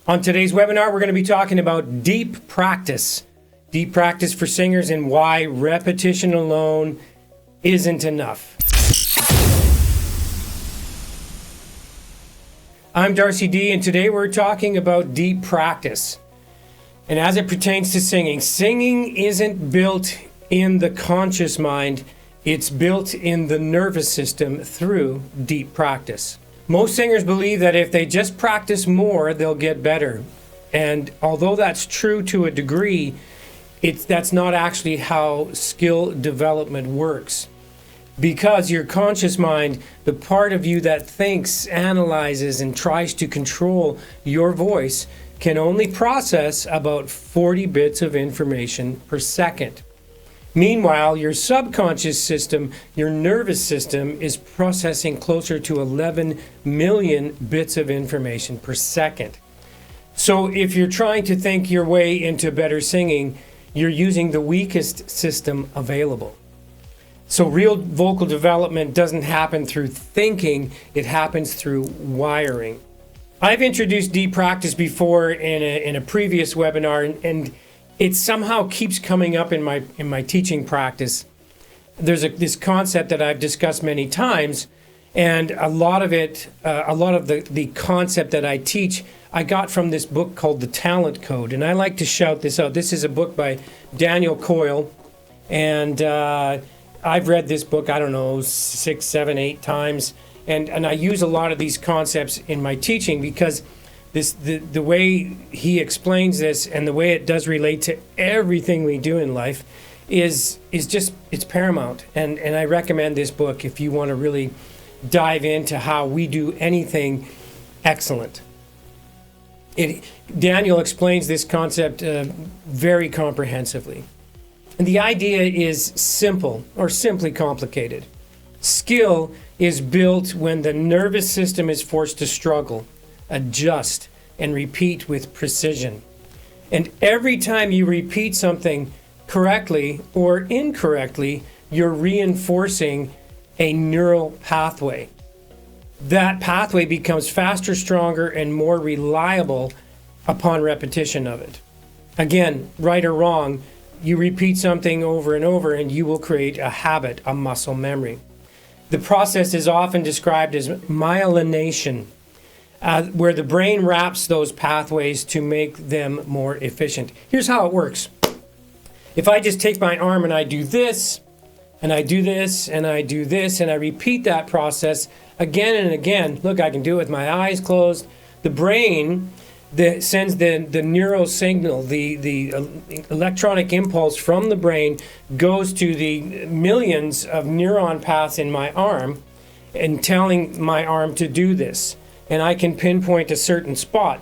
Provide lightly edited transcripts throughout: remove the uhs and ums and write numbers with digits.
On today's webinar, we're going to be talking about deep practice. Deep practice for singers and why repetition alone isn't enough. I'm Darcy D, and today we're talking about deep practice. And as it pertains to singing, singing isn't built in the conscious mind, it's built in the nervous system through deep practice. Most singers believe that if they just practice more, they'll get better. And although that's true to a degree, that's not actually how skill development works. Because your conscious mind, the part of you that thinks, analyzes, and tries to control your voice, can only process about 40 bits of information per second. Meanwhile, your subconscious system, your nervous system, is processing closer to 11 million bits of information per second. So if you're trying to think your way into better singing, you're using the weakest system available. So real vocal development doesn't happen through thinking, it happens through wiring. I've introduced deep practice before in a previous webinar, and it somehow keeps coming up in my teaching practice. There's this concept that I've discussed many times, and a lot of the concept that I teach, I got from this book called The Talent Code, and I like to shout this out. This is a book by Daniel Coyle, and I've read this book, 6, 7, 8 times, and I use a lot of these concepts in my teaching because the way he explains this and the way it does relate to everything we do in life is just, it's paramount. And I recommend this book if you want to really dive into how we do anything excellent. Daniel explains this concept very comprehensively. And the idea is simple or simply complicated. Skill is built when the nervous system is forced to struggle, adjust, and repeat with precision. And every time you repeat something correctly or incorrectly, you're reinforcing a neural pathway. That pathway becomes faster, stronger, and more reliable upon repetition of it. Again, right or wrong, you repeat something over and over and you will create a habit, a muscle memory. The process is often described as myelination, where the brain wraps those pathways to make them more efficient. Here's how it works. If I just take my arm and I do this, and I do this, and I do this, and I repeat that process again and again, look, I can do it with my eyes closed. The brain sends the neural signal, the electronic impulse from the brain goes to the millions of neuron paths in my arm and telling my arm to do this. And I can pinpoint a certain spot.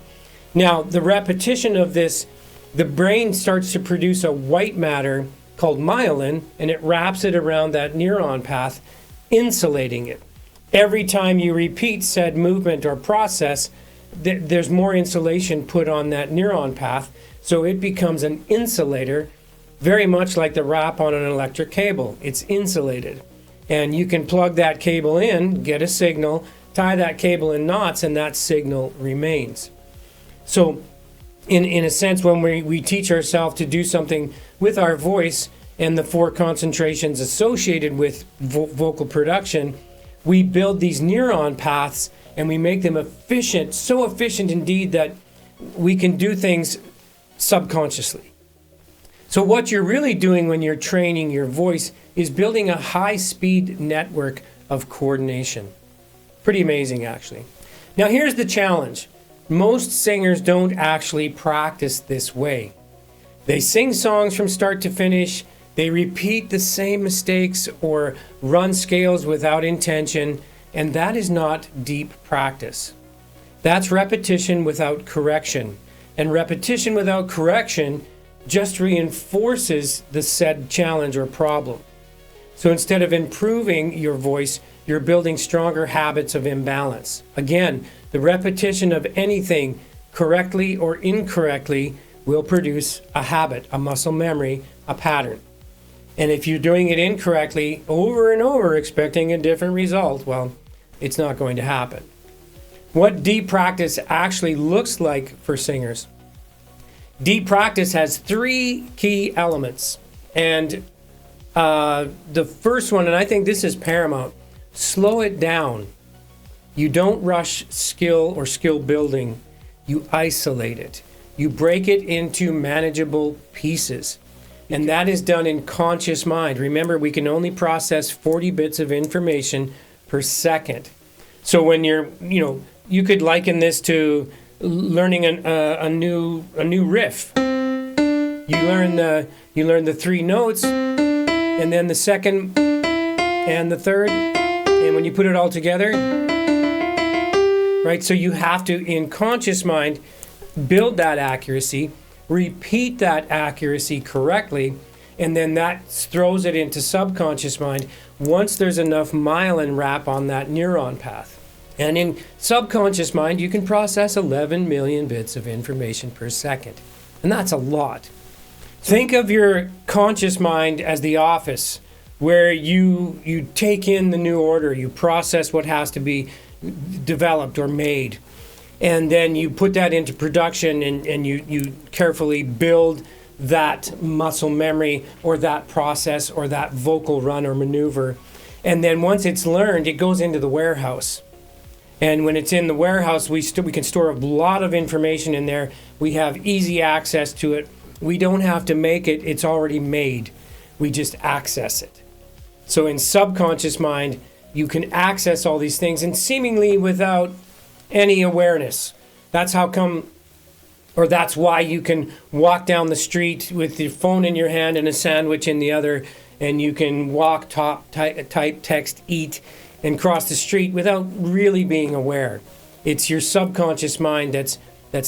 Now, the repetition of this, the brain starts to produce a white matter called myelin, and it wraps it around that neuron path, insulating it. Every time you repeat said movement or process, there's more insulation put on that neuron path, so it becomes an insulator, very much like the wrap on an electric cable. It's insulated. And you can plug that cable in, get a signal, tie that cable in knots, and that signal remains. So in a sense, when we teach ourselves to do something with our voice and the 4 concentrations associated with vocal production, we build these neuron paths and we make them efficient, so efficient indeed that we can do things subconsciously. So what you're really doing when you're training your voice is building a high-speed network of coordination. Pretty amazing, actually. Now here's the challenge. Most singers don't actually practice this way. They sing songs from start to finish, they repeat the same mistakes or run scales without intention, and that is not deep practice. That's repetition without correction. And repetition without correction just reinforces the said challenge or problem. So instead of improving your voice, you're building stronger habits of imbalance. Again, the repetition of anything correctly or incorrectly will produce a habit, a muscle memory, a pattern. And if you're doing it incorrectly over and over expecting a different result, well, it's not going to happen. what deep practice actually looks like for singers. Deep practice has 3 key elements. And the first one, and I think this is paramount, slow it down. You don't rush skill or skill building. You isolate it. You break it into manageable pieces. And that is done in conscious mind. Remember, we can only process 40 bits of information per second. So when you're, you could liken this to learning a new riff. You learn the 3 notes, and then the second and the third, and when you put it all together, right? So you have to, in conscious mind, build that accuracy, repeat that accuracy correctly, and then that throws it into subconscious mind once there's enough myelin wrap on that neuron path. And in subconscious mind, you can process 11 million bits of information per second. And that's a lot. Think of your conscious mind as the office where you take in the new order, you process what has to be developed or made, and then you put that into production and you carefully build that muscle memory or that process or that vocal run or maneuver. And then once it's learned, it goes into the warehouse. And when it's in the warehouse, we can store a lot of information in there. We have easy access to it. We don't have to make it. It's already made. We just access it. So in subconscious mind, you can access all these things and seemingly without any awareness. That's that's why you can walk down the street with your phone in your hand and a sandwich in the other, and you can walk, type, text, eat, and cross the street without really being aware. It's your subconscious mind that's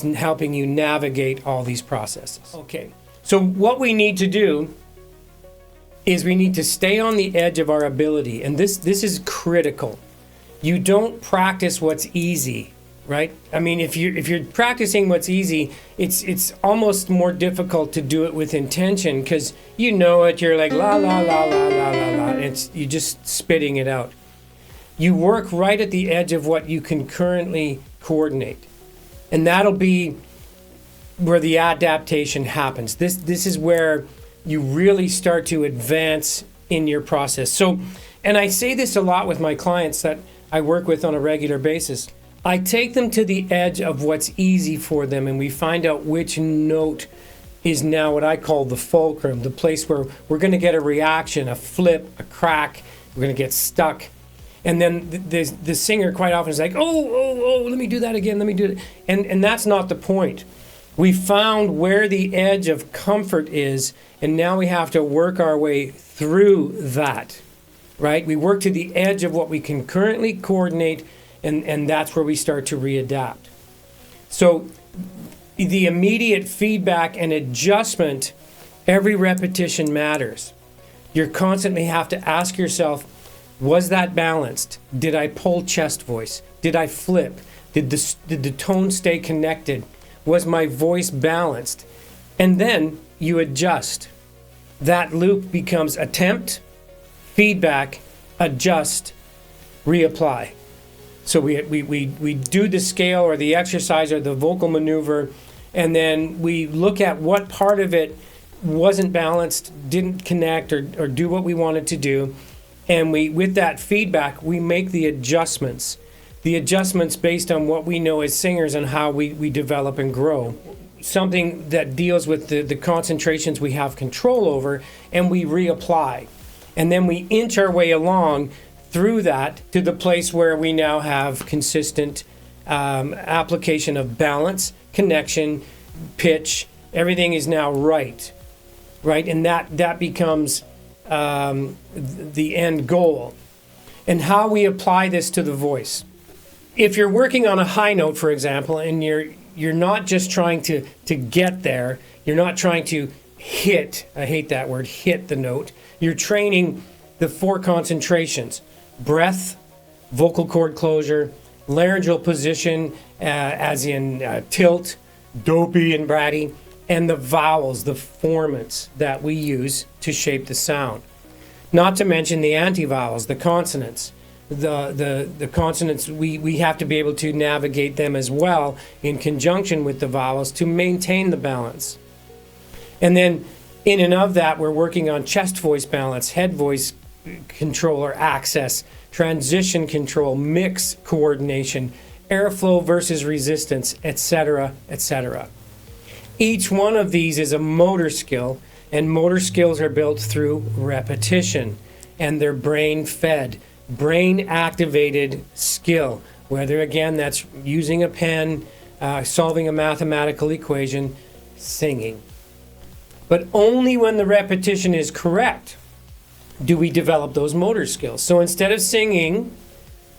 helping you navigate all these processes. Okay, so what we need to do is we need to stay on the edge of our ability, and this is critical. You don't practice what's easy, right? I mean, if you're practicing what's easy, it's almost more difficult to do it with intention because you know it. You're like la la la la la la la. You're just spitting it out. You work right at the edge of what you can currently coordinate. And that'll be where the adaptation happens. This is where you really start to advance in your process. So, and I say this a lot with my clients that I work with on a regular basis. I take them to the edge of what's easy for them, and we find out which note is now what I call the fulcrum, the place where we're going to get a reaction, a flip, a crack, we're going to get stuck. And then the singer quite often is like, oh, let me do that again, let me do it. And that's not the point. We found where the edge of comfort is, and now we have to work our way through that, right? We work to the edge of what we can currently coordinate, and that's where we start to readapt. So the immediate feedback and adjustment, every repetition matters. You constantly have to ask yourself, was that balanced? Did I pull chest voice? Did I flip? Did the tone stay connected? Was my voice balanced? And then you adjust. That loop becomes attempt, feedback, adjust, reapply. So we do the scale or the exercise or the vocal maneuver, and then we look at what part of it wasn't balanced, didn't connect or do what we wanted to do. And with that feedback, we make the adjustments based on what we know as singers and how we develop and grow. Something that deals with the concentrations we have control over, and we reapply. And then we inch our way along through that to the place where we now have consistent application of balance, connection, pitch. Everything is now right? And that becomes the end goal. And how we apply this to the voice. If you're working on a high note, for example, and you're not just trying to get there, you're not trying to hit, I hate that word, hit the note. You're training the 4 concentrations: breath, vocal cord closure, laryngeal position, as in tilt, dopey and bratty, and the vowels, the formants that we use to shape the sound. Not to mention the anti-vowels, the consonants. the consonants, we have to be able to navigate them as well in conjunction with the vowels to maintain the balance. And then in and of that, we're working on chest voice balance, head voice control or access, transition control, mix coordination, airflow versus resistance, etc., etc. Each one of these is a motor skill, and motor skills are built through repetition, and they're brain fed, brain activated skill, whether again that's using a pen, solving a mathematical equation, singing. But only when the repetition is correct do we develop those motor skills. So instead of singing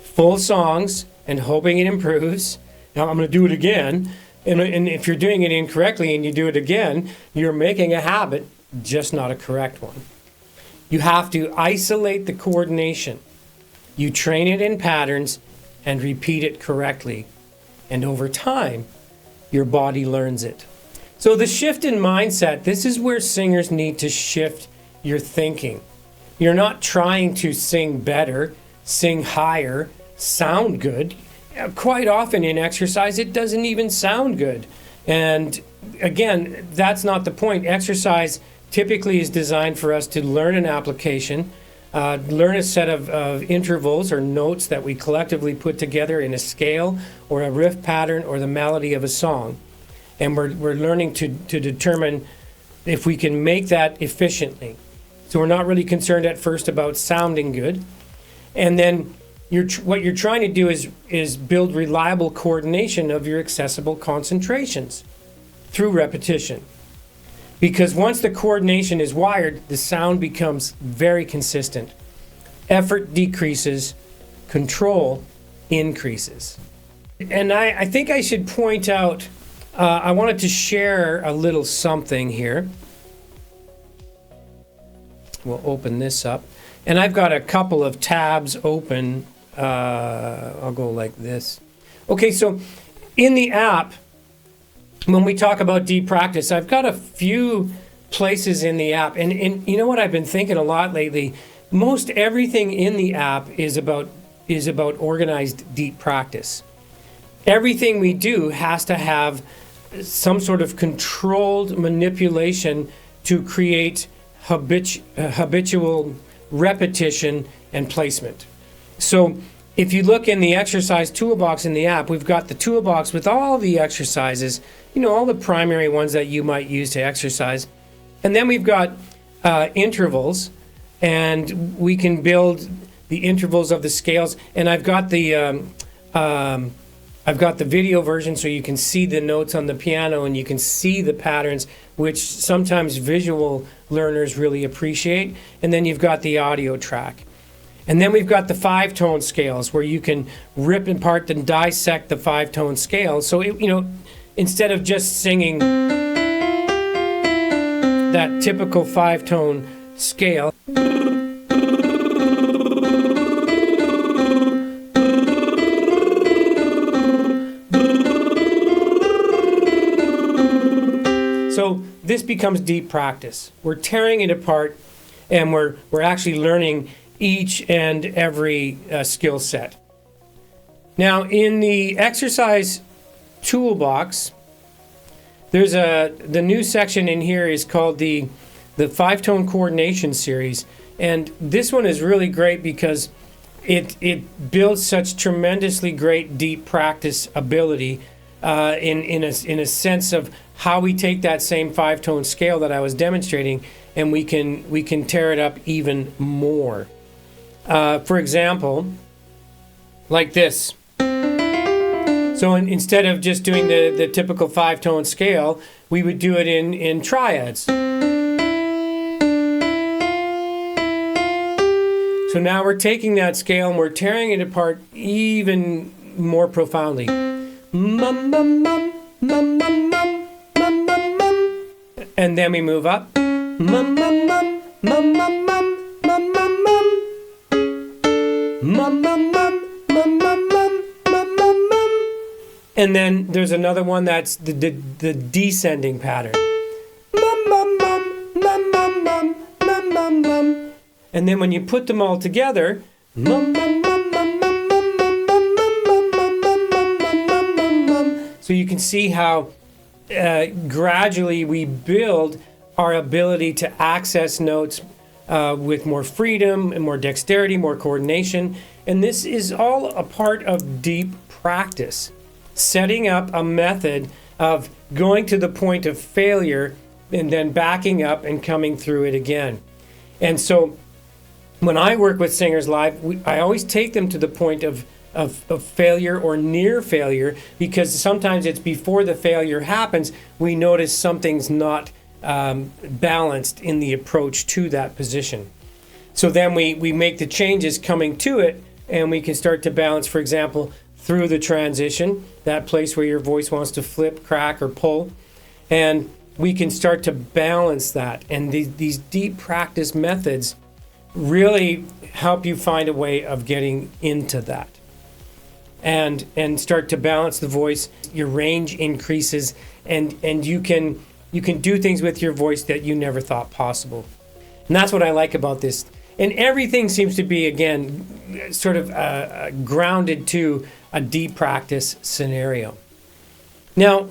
full songs and hoping it improves, now I'm going to do it again, and if you're doing it incorrectly and you do it again, you're making a habit, just not a correct one. You have to isolate the coordination. You train it in patterns and repeat it correctly. And over time, your body learns it. So the shift in mindset, this is where singers need to shift your thinking. You're not trying to sing better, sing higher, sound good. Quite often in exercise, it doesn't even sound good. And again, that's not the point. Exercise typically is designed for us to learn an application, learn a set of intervals or notes that we collectively put together in a scale or a riff pattern or the melody of a song. And we're learning to determine if we can make that efficiently. So we're not really concerned at first about sounding good. And then what you're trying to do is build reliable coordination of your accessible concentrations through repetition. Because once the coordination is wired, the sound becomes very consistent. Effort decreases, control increases. And I think I should point out, I wanted to share a little something here. We'll open this up. And I've got a couple of tabs open. I'll go like this. Okay, so in the app, when we talk about deep practice, I've got a few places in the app. And you know what I've been thinking a lot lately? Most everything in the app is about organized deep practice. Everything we do has to have some sort of controlled manipulation to create habitual repetition and placement. So if you look in the exercise toolbox in the app, we've got the toolbox with all the exercises, all the primary ones that you might use to exercise. And then we've got intervals, and we can build the intervals of the scales. And I've got the video version so you can see the notes on the piano and you can see the patterns, which sometimes visual learners really appreciate. And then you've got the audio track. And then we've got the 5-tone scales where you can rip apart and dissect the 5-tone scale. So, instead of just singing that typical 5-tone scale, so this becomes deep practice. We're tearing it apart, and we're actually learning each and every skill set. Now, in the exercise toolbox, there's the new section in here is called the 5-tone coordination series, and this one is really great because it builds such tremendously great deep practice ability in a sense of how we take that same 5-tone scale that I was demonstrating, and we can tear it up even more. For example, like this. So instead of just doing the typical 5-tone scale, we would do it in triads. So now we're taking that scale and we're tearing it apart even more profoundly. Mum, mum, mum, mum, mum, mum, mum, mum, mum. And then we move up. Mum, mum, mum, mum, mum, mum, mum, mum, mum. Mum, mum, mum, mum, mum, mum, mum, mum, mum. And then there's another one that's the descending pattern. Mum, mum, mum, mum, mum, mum, mum, mum, mum. And then when you put them all together, mum, mum, mum, mum, So you can see how gradually we build our ability to access notes with more freedom and more dexterity, more coordination. And this is all a part of deep practice, setting up a method of going to the point of failure and then backing up and coming through it again. And so when I work with singers live, I always take them to the point of failure or near failure, because sometimes it's before the failure happens, we notice something's not balanced in the approach to that position. So then we make the changes coming to it, and we can start to balance, for example, through the transition, that place where your voice wants to flip, crack, or pull. And we can start to balance that. And these deep practice methods really help you find a way of getting into that. And start to balance the voice. Your range increases, and you can do things with your voice that you never thought possible. And that's what I like about this. And everything seems to be, again, sort of grounded to a deep practice scenario. Now,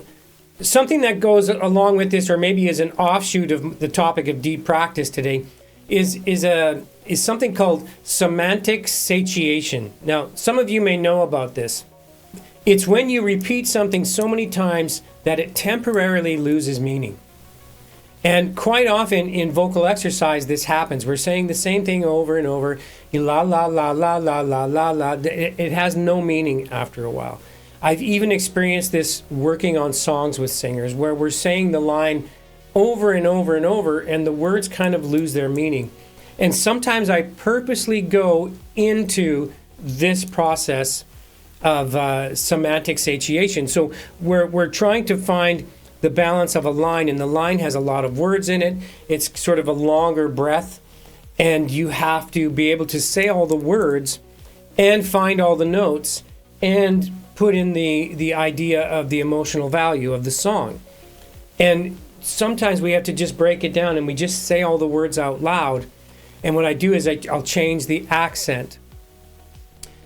something that goes along with this, or maybe is an offshoot of the topic of deep practice today, is something called semantic satiation. Now, some of you may know about this. It's when you repeat something so many times that it temporarily loses meaning. And quite often in vocal exercise, this happens. We're saying the same thing over and over. La, la, la, la, la, la, la, la. It has no meaning after a while. I've even experienced this working on songs with singers, where we're saying the line over and over and over, and the words kind of lose their meaning. And sometimes I purposely go into this process of semantic satiation. So we're trying to find the balance of a line, and the line has a lot of words in it. It's sort of a longer breath, and you have to be able to say all the words and find all the notes and put in the idea of the emotional value of the song. And sometimes we have to just break it down and we just say all the words out loud. And what I do is I'll change the accent.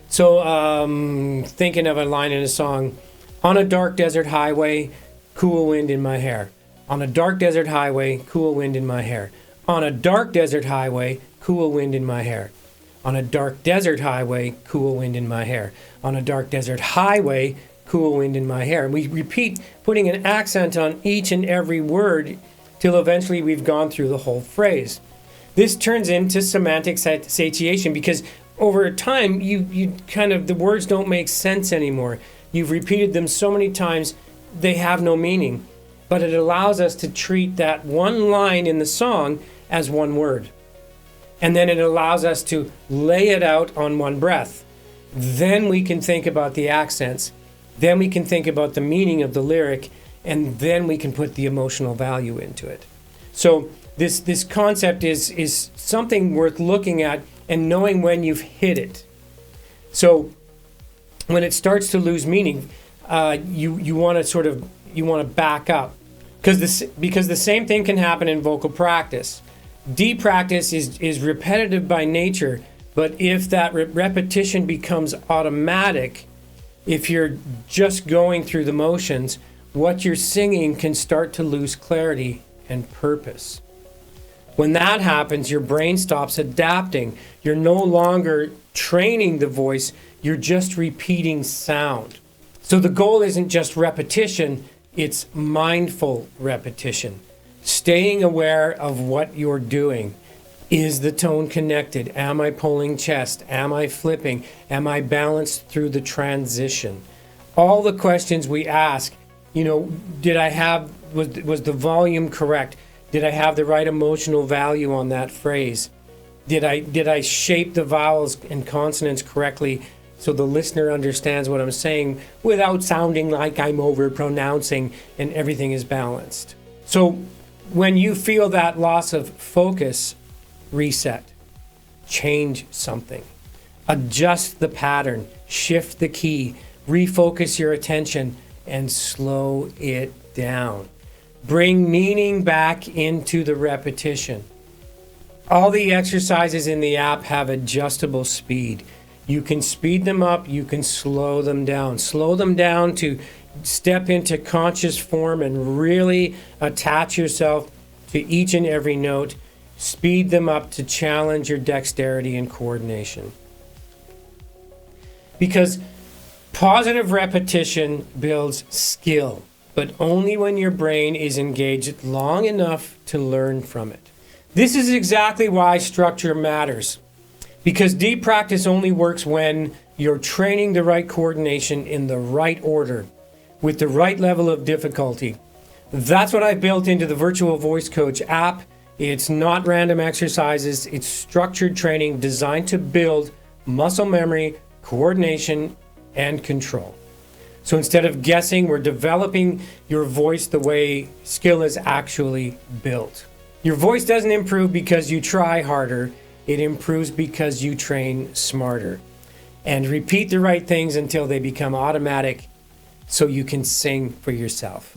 So thinking of a line in a song, on a dark desert highway, cool wind in my hair. On a dark desert highway, cool wind in my hair. On a dark desert highway, cool wind in my hair. On a dark desert highway, cool wind in my hair. On a dark desert highway, cool wind in my hair. And we repeat, putting an accent on each and every word till eventually we've gone through the whole phrase. This turns into semantic satiation, because over time, you kind of, the words don't make sense anymore. You've repeated them so many times, they have no meaning. But it allows us to treat that one line in the song as one word. And then it allows us to lay it out on one breath. Then we can think about the accents. Then we can think about the meaning of the lyric. And then we can put the emotional value into it. So this concept is something worth looking at and knowing when you've hit it. So when it starts to lose meaning, you want to back up, because the same thing can happen in vocal practice. Deep practice is repetitive by nature, but if that repetition becomes automatic, if you're just going through the motions, what you're singing can start to lose clarity and purpose. When that happens, your brain stops adapting. You're no longer training the voice, you're just repeating sound. So the goal isn't just repetition, it's mindful repetition. Staying aware of what you're doing. Is the tone connected? Am I pulling chest? Am I flipping? Am I balanced through the transition? All the questions we ask, did I have, was the volume correct? Did I have the right emotional value on that phrase? Did I shape the vowels and consonants correctly so the listener understands what I'm saying without sounding like I'm over-pronouncing and everything is balanced? So when you feel that loss of focus, reset. Change something. Adjust the pattern. Shift the key. Refocus your attention and slow it down. Bring meaning back into the repetition. All the exercises in the app have adjustable speed. You can speed them up, you can slow them down. Slow them down to step into conscious form and really attach yourself to each and every note. Speed them up to challenge your dexterity and coordination. Because positive repetition builds skill, but only when your brain is engaged long enough to learn from it. This is exactly why structure matters. Because deep practice only works when you're training the right coordination in the right order, with the right level of difficulty. That's what I've built into the Virtual Voice Coach app. It's not random exercises, it's structured training designed to build muscle memory, coordination, and control. So instead of guessing, we're developing your voice the way skill is actually built. Your voice doesn't improve because you try harder, it improves because you train smarter. And repeat the right things until they become automatic so you can sing for yourself.